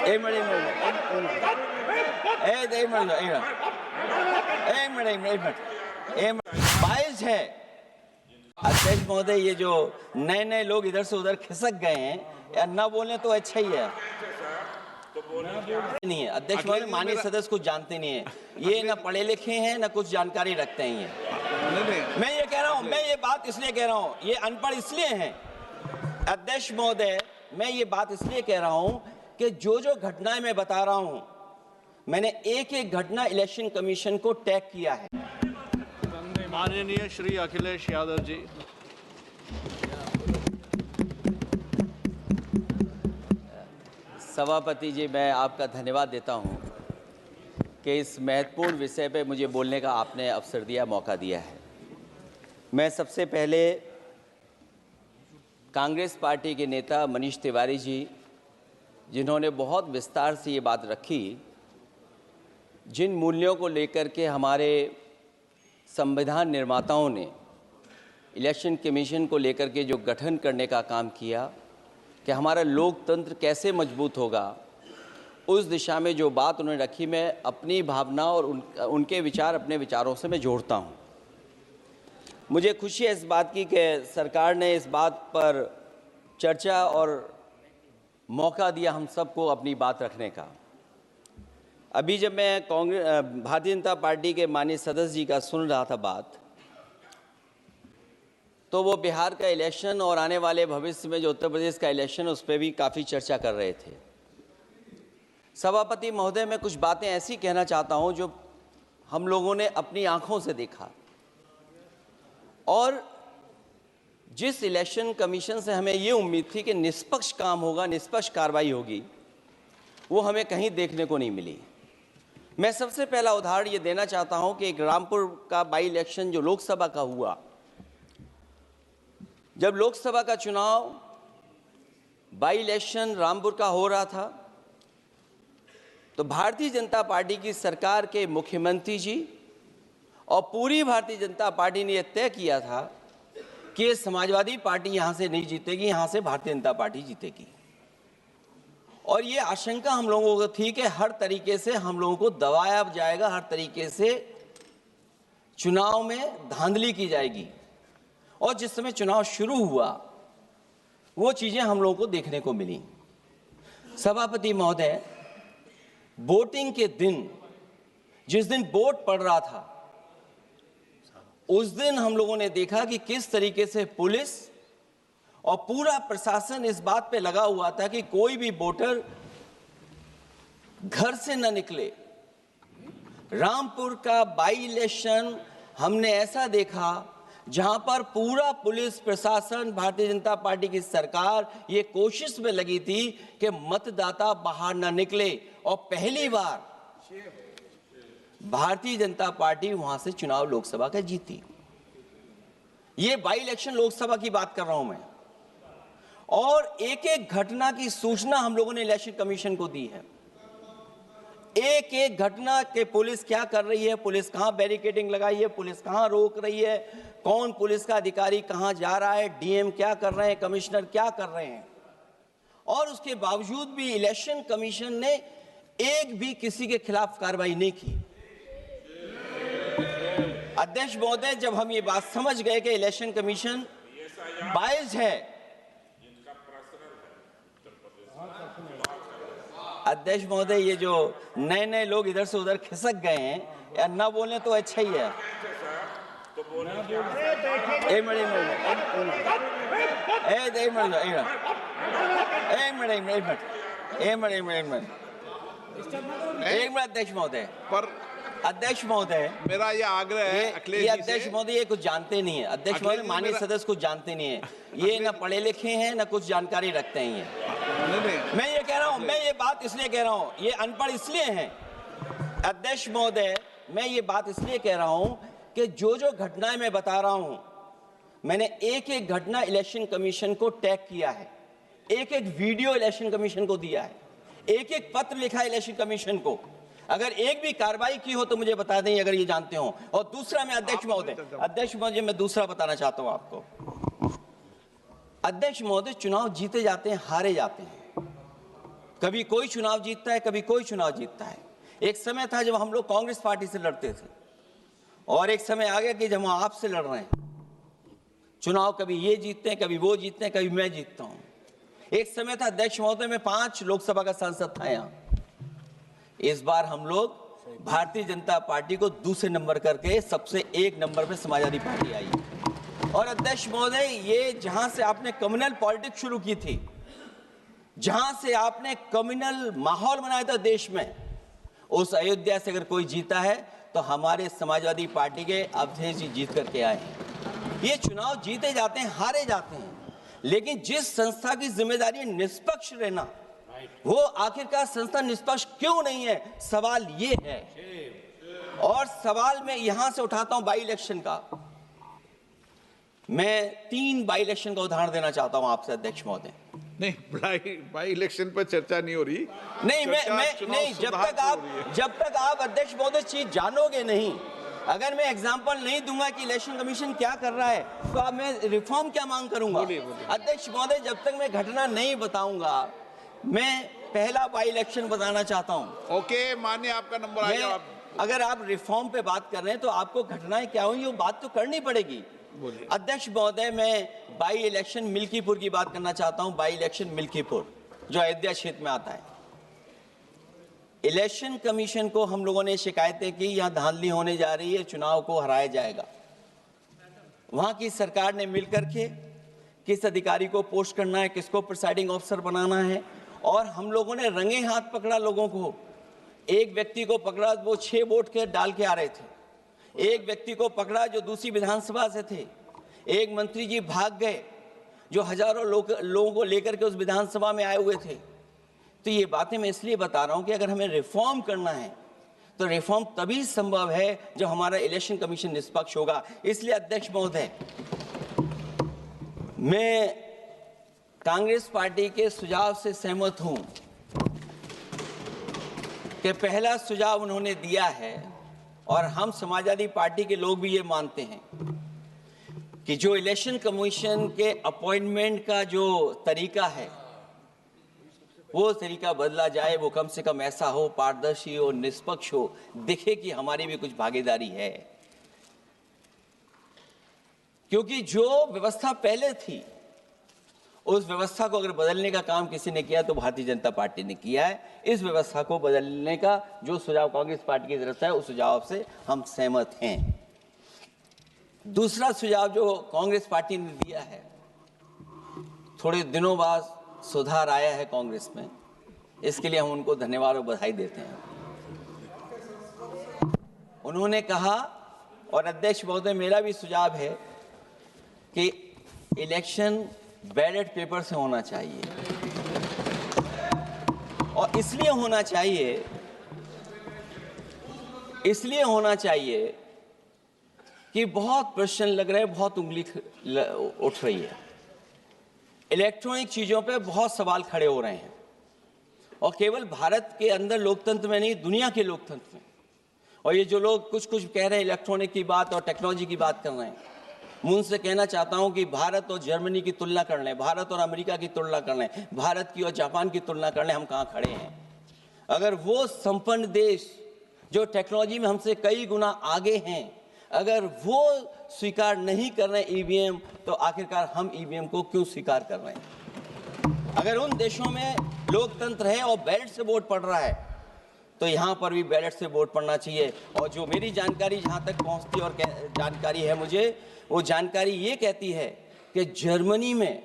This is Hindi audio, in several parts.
एक मिनट एक मिनट 22 है अध्यक्ष महोदय। ये जो नए नए लोग इधर से उधर खिसक गए हैं, या ना बोले तो अच्छा ही है। नहीं है अध्यक्ष महोदय, माननीय सदस्य कुछ जानते नहीं है, ये ना पढ़े लिखे हैं ना कुछ जानकारी रखते हैं। ये मैं ये कह रहा हूं, मैं ये बात इसलिए कह रहा हूं, ये अनपढ़ इसलिए हैं अध्यक्ष महोदय, मैं ये बात इसलिए कह रहा हूं कि जो जो घटनाएं मैं बता रहा हूं, मैंने एक एक घटना इलेक्शन कमीशन को टैग किया है। माननीय श्री अखिलेश यादव जी। सभापति जी, मैं आपका धन्यवाद देता हूं कि इस महत्वपूर्ण विषय पे मुझे बोलने का आपने अवसर दिया, मौका दिया है। मैं सबसे पहले कांग्रेस पार्टी के नेता मनीष तिवारी जी, जिन्होंने बहुत विस्तार से ये बात रखी, जिन मूल्यों को लेकर के हमारे संविधान निर्माताओं ने इलेक्शन कमीशन को लेकर के जो गठन करने का काम किया कि हमारा लोकतंत्र कैसे मजबूत होगा, उस दिशा में जो बात उन्होंने रखी, मैं अपनी भावना और उनके विचार अपने विचारों से मैं जोड़ता हूं। मुझे खुशी है इस बात की कि सरकार ने इस बात पर चर्चा और मौका दिया हम सबको अपनी बात रखने का। अभी जब मैं भारतीय जनता पार्टी के माननीय सदस्य जी का सुन रहा था बात, तो वो बिहार का इलेक्शन और आने वाले भविष्य में जो उत्तर प्रदेश का इलेक्शन, उस पर भी काफ़ी चर्चा कर रहे थे। सभापति महोदय, मैं कुछ बातें ऐसी कहना चाहता हूं जो हम लोगों ने अपनी आंखों से देखा, और जिस इलेक्शन कमीशन से हमें ये उम्मीद थी कि निष्पक्ष काम होगा, निष्पक्ष कार्रवाई होगी, वो हमें कहीं देखने को नहीं मिली। मैं सबसे पहला उदाहरण ये देना चाहता हूं कि एक रामपुर का बाई इलेक्शन जो लोकसभा का हुआ, जब लोकसभा का चुनाव बाई इलेक्शन रामपुर का हो रहा था, तो भारतीय जनता पार्टी की सरकार के मुख्यमंत्री जी और पूरी भारतीय जनता पार्टी ने यह तय किया था कि समाजवादी पार्टी यहां से नहीं जीतेगी, यहां से भारतीय जनता पार्टी जीतेगी। और ये आशंका हम लोगों को थी कि हर तरीके से हम लोगों को दबाया जाएगा, हर तरीके से चुनाव में धांधली की जाएगी। और जिस समय चुनाव शुरू हुआ, वो चीजें हम लोगों को देखने को मिली। सभापति महोदय, वोटिंग के दिन, जिस दिन वोट पड़ रहा था, उस दिन हम लोगों ने देखा कि किस तरीके से पुलिस और पूरा प्रशासन इस बात पे लगा हुआ था कि कोई भी वोटर घर से न निकले। रामपुर का बाई इलेक्शन हमने ऐसा देखा जहां पर पूरा पुलिस प्रशासन, भारतीय जनता पार्टी की सरकार ये कोशिश में लगी थी कि मतदाता बाहर न निकले, और पहली बार भारतीय जनता पार्टी वहां से चुनाव लोकसभा का जीती। ये बाई इलेक्शन लोकसभा की बात कर रहा हूं मैं, और एक एक घटना की सूचना हम लोगों ने इलेक्शन कमीशन को दी है। एक एक घटना के पुलिस क्या कर रही है, पुलिस कहां बैरिकेडिंग लगाई है, पुलिस कहां रोक रही है, कौन पुलिस का अधिकारी कहां जा रहा है, डीएम क्या कर रहे हैं, कमिश्नर क्या कर रहे हैं। और उसके बावजूद भी इलेक्शन कमीशन ने एक भी किसी के खिलाफ कार्रवाई नहीं की। अध्यक्ष महोदय, जब हम ये बात समझ गए कि इलेक्शन कमीशन बायस्ड है, अध्यक्ष महोदय, ये जो नए नए लोग इधर से उधर खिसक गए हैं, या ना बोले तो अच्छा ही है। एक मिनट अध्यक्ष महोदय, पर अध्यक्ष महोदय, मेरा ये आग्रह है अखिलेश जी से। अध्यक्ष महोदय ये कुछ जानते नहीं है, अध्यक्ष महोदय माननीय सदस्य कुछ जानते नहीं है, ये ना पढ़े लिखे हैं ना कुछ जानकारी रखते हैं। ये मैं ये कह रहा हूं, मैं ये बात इसलिए कह रहा हूं, ये अनपढ़ इसलिए हैं अध्यक्ष महोदय, मैं ये बात इसलिए कह रहा हूं कि जो जो घटनाएं मैं बता रहा हूं, मैंने एक एक घटना इलेक्शन कमीशन को टैग किया है, एक एक वीडियो इलेक्शन कमीशन को दिया है, एक एक पत्र लिखा है इलेक्शन कमीशन को। अगर एक भी कार्रवाई की हो तो मुझे बता दें, अगर ये जानते हो। और दूसरा, मैं अध्यक्ष महोदय, मैं दूसरा बताना चाहता हूं आपको। अध्यक्ष महोदय, चुनाव जीते जाते हैं, हारे जाते हैं, कभी कोई चुनाव जीतता है, कभी कोई चुनाव जीतता है। एक समय था जब हम लोग कांग्रेस पार्टी से लड़ते थे, और एक समय आ गया कि जब हम आपसे लड़ रहे हैं। चुनाव कभी ये जीतते हैं, कभी वो जीतते हैं, कभी मैं जीतता हूं। एक समय था अध्यक्ष महोदय में 5 लोकसभा का सांसद था यहां। इस बार हम लोग भारतीय जनता पार्टी को दूसरे नंबर करके सबसे 1 नंबर पे समाजवादी पार्टी आई। और अध्यक्ष महोदय, ये जहां से आपने कम्युनल पॉलिटिक्स शुरू की थी, जहां से आपने कम्युनल माहौल बनाया था देश में, उस अयोध्या से अगर कोई जीता है तो हमारे समाजवादी पार्टी के अवधेश जी जीत करके आए हैं। ये चुनाव जीते जाते हैं, हारे जाते हैं, लेकिन जिस संस्था की जिम्मेदारी निष्पक्ष रहना, वो आखिरकार संस्था निष्पक्ष क्यों नहीं है, सवाल ये है। और सवाल मैं यहां से उठाता हूं बाई इलेक्शन का। मैं 3 बाई इलेक्शन का उदाहरण देना चाहता हूं आपसे अध्यक्ष महोदय। नहीं, बाई इलेक्शन पर चर्चा नहीं हो रही। नहीं, मैं नहीं, जब तक आप अध्यक्ष महोदय चीज जानोगे नहीं, अगर मैं एग्जांपल नहीं दूंगा कि इलेक्शन कमीशन क्या कर रहा है, तो अब मैं रिफॉर्म क्या मांग करूंगा। अध्यक्ष महोदय, जब तक मैं घटना नहीं बताऊंगा, मैं पहला बाई इलेक्शन बताना चाहता हूं। ओके, मान्य, आपका नंबर आया। अगर आप रिफॉर्म पे बात कर रहे हैं तो आपको घटनाएं क्या हुई वो बात तो करनी पड़ेगी। अध्यक्ष महोदय, मैं बाई इलेक्शन मिल्कीपुर की बात करना चाहता हूं। बाई इलेक्शन मिल्कीपुर जो अयोध्या क्षेत्र में आता है। इलेक्शन कमीशन को हम लोगों ने शिकायतें की, यहां धांधली होने जा रही है, चुनाव को हराया जाएगा। वहां की सरकार ने मिलकर के किस अधिकारी को पोस्ट करना है, किसको प्रिसाइडिंग ऑफिसर बनाना है, और हम लोगों ने रंगे हाथ पकड़ा लोगों को। एक व्यक्ति को पकड़ा, वो 6 वोट के डाल के आ रहे थे। एक व्यक्ति को पकड़ा जो दूसरी विधानसभा से थे। एक मंत्री जी भाग गए जो हजारों लोगों को लेकर के उस विधानसभा में आए हुए थे। तो ये बातें मैं इसलिए बता रहा हूं कि अगर हमें रिफॉर्म करना है तो रिफॉर्म तभी संभव है जब हमारा इलेक्शन कमीशन निष्पक्ष होगा। इसलिए अध्यक्ष महोदय, मैं कांग्रेस पार्टी के सुझाव से सहमत हूं कि पहला सुझाव उन्होंने दिया है, और हम समाजवादी पार्टी के लोग भी ये मानते हैं कि जो इलेक्शन कमीशन के अपॉइंटमेंट का जो तरीका है वो तरीका बदला जाए। वो कम से कम ऐसा हो, पारदर्शी हो, निष्पक्ष हो, दिखे कि हमारी भी कुछ भागीदारी है। क्योंकि जो व्यवस्था पहले थी उस व्यवस्था को अगर बदलने का काम किसी ने किया तो भारतीय जनता पार्टी ने किया है। इस व्यवस्था को बदलने का जो सुझाव कांग्रेस पार्टी की तरफ से है, उस सुझाव से हम सहमत हैं। दूसरा सुझाव जो कांग्रेस पार्टी ने दिया है, थोड़े दिनों बाद सुधार आया है कांग्रेस में, इसके लिए हम उनको धन्यवाद और बधाई देते हैं। उन्होंने कहा, और अध्यक्ष महोदय मेरा भी सुझाव है, कि इलेक्शन बैलेट पेपर से होना चाहिए। और इसलिए होना चाहिए कि बहुत प्रश्न लग रहे हैं, बहुत उंगली उठ रही है, इलेक्ट्रॉनिक चीजों पे बहुत सवाल खड़े हो रहे हैं, और केवल भारत के अंदर लोकतंत्र में नहीं, दुनिया के लोकतंत्र में। और ये जो लोग कुछ कह रहे हैं इलेक्ट्रॉनिक की बात और टेक्नोलॉजी की बात कर रहे हैं, मैं उनसे कहना चाहता हूं कि भारत और जर्मनी की तुलना कर लें, भारत और अमेरिका की तुलना कर लें, भारत की और जापान की तुलना कर लें, हम कहां खड़े हैं। अगर वो संपन्न देश जो टेक्नोलॉजी में हमसे कई गुना आगे हैं, अगर वो स्वीकार नहीं कर रहे ईवीएम, तो आखिरकार हम ईवीएम को क्यों स्वीकार कर रहे हैं। अगर उन देशों में लोकतंत्र है और बैलेट से वोट पड़ रहा है, तो यहाँ पर भी बैलेट से वोट पड़ना चाहिए। और जो मेरी जानकारी जहाँ तक पहुँचती और जानकारी है मुझे, वो जानकारी ये कहती है कि जर्मनी में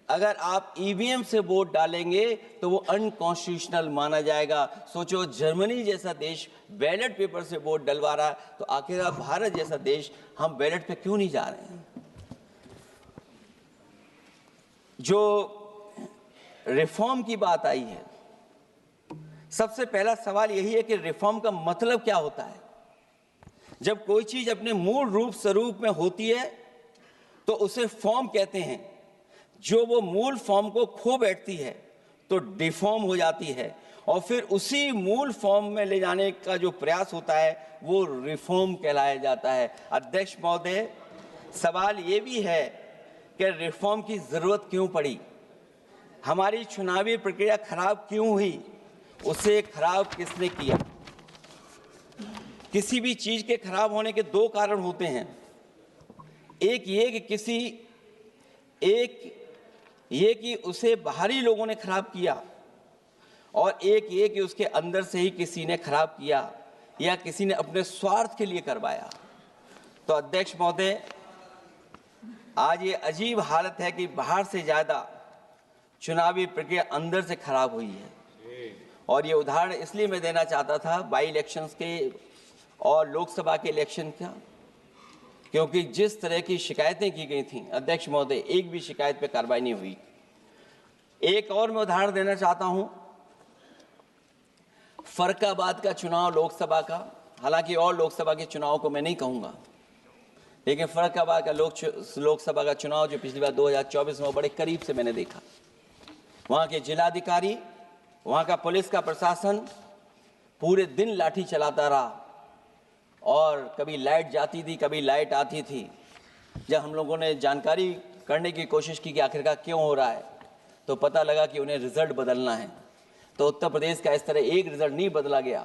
अगर आप ईवीएम से वोट डालेंगे तो वो अनकॉन्स्टिट्यूशनल माना जाएगा। सोचो, जर्मनी जैसा देश बैलेट पेपर से वोट डलवा रहा है, तो आखिर भारत जैसा देश हम बैलेट पे क्यों नहीं जा रहे हैं। जो रिफॉर्म की बात आई है, सबसे पहला सवाल यही है कि रिफॉर्म का मतलब क्या होता है। जब कोई चीज अपने मूल रूप स्वरूप में होती है तो उसे फॉर्म कहते हैं। जो वो मूल फॉर्म को खो बैठती है तो डिफॉर्म हो जाती है, और फिर उसी मूल फॉर्म में ले जाने का जो प्रयास होता है वो रिफॉर्म कहलाया जाता है। अध्यक्ष महोदय, सवाल ये भी है कि रिफॉर्म की जरूरत क्यों पड़ी। हमारी चुनावी प्रक्रिया खराब क्यों हुई, उसे खराब किसने किया। किसी भी चीज के खराब होने के दो कारण होते हैं, एक ये कि उसे बाहरी लोगों ने खराब किया, और एक ये कि उसके अंदर से ही किसी ने खराब किया या किसी ने अपने स्वार्थ के लिए करवाया। तो अध्यक्ष महोदय, आज ये अजीब हालत है कि बाहर से ज्यादा चुनावी प्रक्रिया अंदर से खराब हुई है। और ये उदाहरण इसलिए मैं देना चाहता था बाई इलेक्शंस के और लोकसभा के इलेक्शन का, क्योंकि जिस तरह की शिकायतें की गई थीं अध्यक्ष महोदय, एक भी शिकायत पे कार्रवाई नहीं हुई। एक और मैं उदाहरण देना चाहता हूं, फर्रुखाबाद का चुनाव लोकसभा का, हालांकि और लोकसभा के चुनाव को मैं नहीं कहूंगा, लेकिन फर्रुखाबाद का लोकसभा का चुनाव जो पिछली बार 2024 में बड़े करीब से मैंने देखा। वहां के जिलाधिकारी, वहां का पुलिस का प्रशासन पूरे दिन लाठी चलाता रहा, और कभी लाइट जाती थी, कभी लाइट आती थी। जब हम लोगों ने जानकारी करने की कोशिश की कि आखिरकार क्यों हो रहा है, तो पता लगा कि उन्हें रिजल्ट बदलना है। तो उत्तर प्रदेश का इस तरह एक रिजल्ट नहीं बदला गया,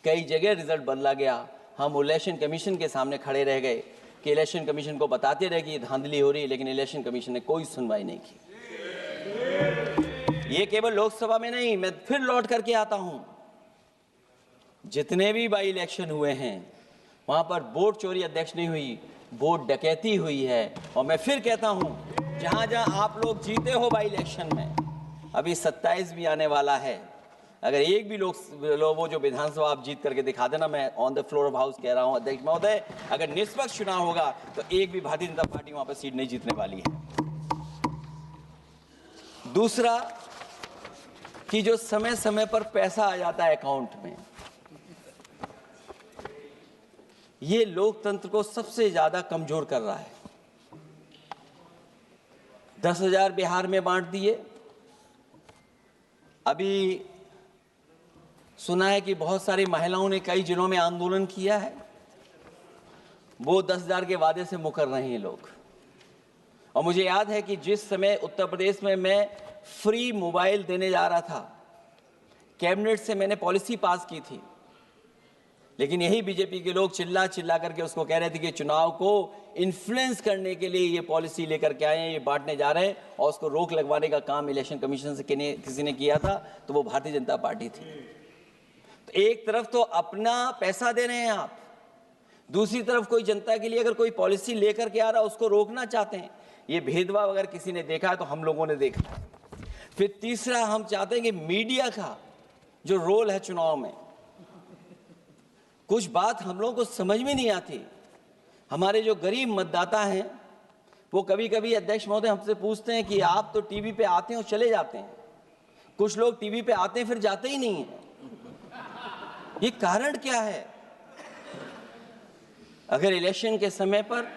कई जगह रिजल्ट बदला गया। हम इलेक्शन कमीशन के सामने खड़े रह गए कि इलेक्शन कमीशन को बताते रहे कि ये धांधली हो रही है, लेकिन इलेक्शन कमीशन ने कोई सुनवाई नहीं की। ये केवल लोकसभा में नहीं, मैं फिर लौट करके आता हूं, जितने भी बाई इलेक्शन हुए हैं वहां पर वोट चोरी अध्यक्ष नहीं हुई, वोट डकैती हुई है। और मैं फिर कहता हूं, जहां जहां आप लोग जीते हो बाई इलेक्शन में, अभी 27 भी आने वाला है, अगर एक भी लोग वो जो विधानसभा आप जीत करके दिखा देना, मैं on the floor of house कह रहा हूं अध्यक्ष महोदय, अगर निष्पक्ष चुनाव होगा तो एक भी भारतीय जनता पार्टी वहां पर सीट नहीं जीतने वाली है। दूसरा कि जो समय समय पर पैसा आ जाता है अकाउंट में, ये लोकतंत्र को सबसे ज्यादा कमजोर कर रहा है। 10,000 बिहार में बांट दिए। अभी सुना है कि बहुत सारी महिलाओं ने कई जिलों में आंदोलन किया है, वो 10,000 के वादे से मुकर रहे हैं लोग। और मुझे याद है कि जिस समय उत्तर प्रदेश में मैं फ्री मोबाइल देने जा रहा था, कैबिनेट से मैंने पॉलिसी पास की थी, लेकिन यही बीजेपी के लोग चिल्ला चिल्ला करके उसको कह रहे थे कि चुनाव को इन्फ्लुएंस करने के लिए ये पॉलिसी लेकर के आए हैं, ये बांटने जा रहे हैं, और उसको रोक लगवाने का काम इलेक्शन कमीशन से किसी ने किया था, तो वो भारतीय जनता पार्टी थी। तो एक तरफ तो अपना पैसा दे रहे हैं आप, दूसरी तरफ कोई जनता के लिए अगर कोई पॉलिसी लेकर के आ रहा है उसको रोकना चाहते हैं। ये भेदभाव अगर किसी ने देखा है तो हम लोगों ने देखा है। फिर तीसरा, हम चाहते हैं कि मीडिया का जो रोल है चुनाव में, कुछ बात हम लोगों को समझ में नहीं आती। हमारे जो गरीब मतदाता हैं वो कभी कभी अध्यक्ष महोदय हमसे पूछते हैं कि आप तो टीवी पे आते हैं और चले जाते हैं, कुछ लोग टीवी पे आते हैं फिर जाते ही नहीं हैं, ये कारण क्या है? अगर इलेक्शन के समय पर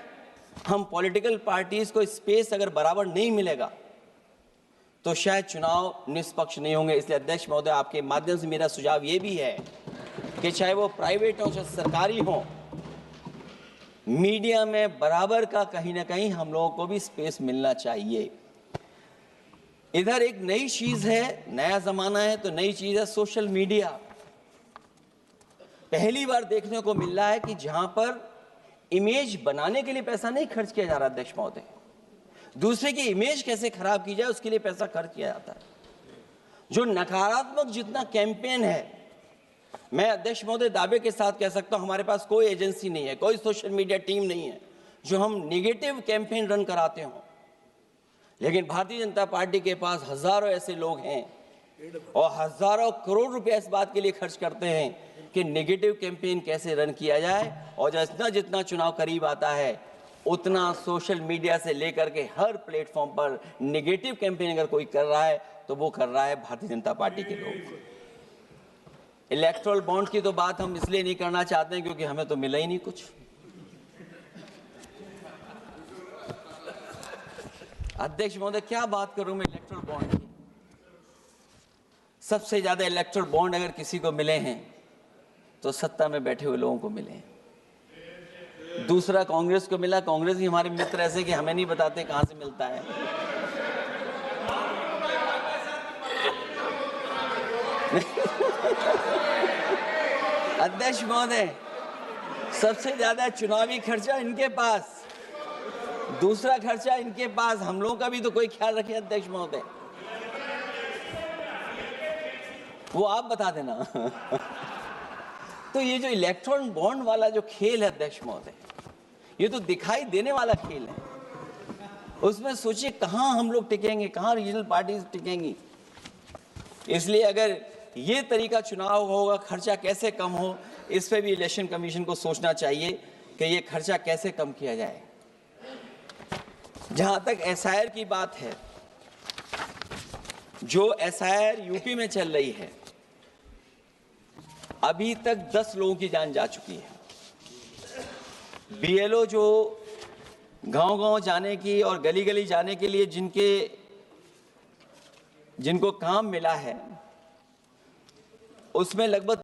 हम पॉलिटिकल पार्टीज को स्पेस अगर बराबर नहीं मिलेगा तो शायद चुनाव निष्पक्ष नहीं होंगे। इसलिए अध्यक्ष महोदय, आपके माध्यम से मेरा सुझाव ये भी है कि चाहे वो प्राइवेट हो चाहे सरकारी हो, मीडिया में बराबर का कहीं ना कहीं हम लोगों को भी स्पेस मिलना चाहिए। इधर एक नई चीज है, नया जमाना है, तो नई चीज है सोशल मीडिया। पहली बार देखने को मिल रहा है कि जहां पर इमेज बनाने के लिए पैसा नहीं खर्च किया जा रहा अध्यक्ष महोदय, दूसरे की इमेज कैसे खराब की जाए उसके लिए पैसा खर्च किया जाता है। जो नकारात्मक जितना कैंपेन है, मैं अध्यक्ष महोदय दावे के साथ कह सकता हूं, हमारे पास कोई एजेंसी नहीं है, कोई सोशल मीडिया टीम नहीं है जो हम नेगेटिव कैंपेन रन कराते हों, लेकिन भारतीय जनता पार्टी के पास हजारों ऐसे लोग हैं और हजारों करोड़ रुपए इस बात के लिए खर्च करते हैं कि नेगेटिव कैंपेन कैसे रन किया जाए। और जितना जितना चुनाव करीब आता है उतना सोशल मीडिया से लेकर के हर प्लेटफॉर्म पर नेगेटिव कैंपेन अगर कोई कर रहा है तो वो कर रहा है भारतीय जनता पार्टी के लोग। इलेक्टोरल बॉन्ड की तो बात हम इसलिए नहीं करना चाहते हैं क्योंकि हमें तो मिला ही नहीं कुछ। अध्यक्ष महोदय, क्या बात करूं मैं इलेक्टोरल बॉन्ड की? सबसे ज्यादा इलेक्टोरल बॉन्ड अगर किसी को मिले हैं तो सत्ता में बैठे हुए लोगों को मिले हैं। दूसरा कांग्रेस को मिला, कांग्रेस ही हमारे मित्र ऐसे कि हमें नहीं बताते कहां से मिलता है। अध्यक्ष महोदय, सबसे ज्यादा चुनावी खर्चा इनके पास, दूसरा खर्चा इनके पास, हम लोगों का भी तो कोई ख्याल रखे अध्यक्ष महोदय, वो आप बता देना। तो ये जो इलेक्ट्रॉन बॉन्ड वाला जो खेल है अध्यक्ष महोदय, ये तो दिखाई देने वाला खेल है। उसमें सोचिए कहां हम लोग टिकेंगे, कहां रीजनल पार्टीज टिकेंगी। इसलिए अगर ये तरीका चुनाव होगा, खर्चा कैसे कम हो, इस पे भी इलेक्शन कमीशन को सोचना चाहिए कि ये खर्चा कैसे कम किया जाए। जहां तक एसआईआर की बात है, जो एसआईआर यूपी में चल रही है, अभी तक 10 लोगों की जान जा चुकी है। बीएलओ जो गांव-गांव जाने की और गली-गली जाने के लिए जिनको काम मिला है, उसमें लगभग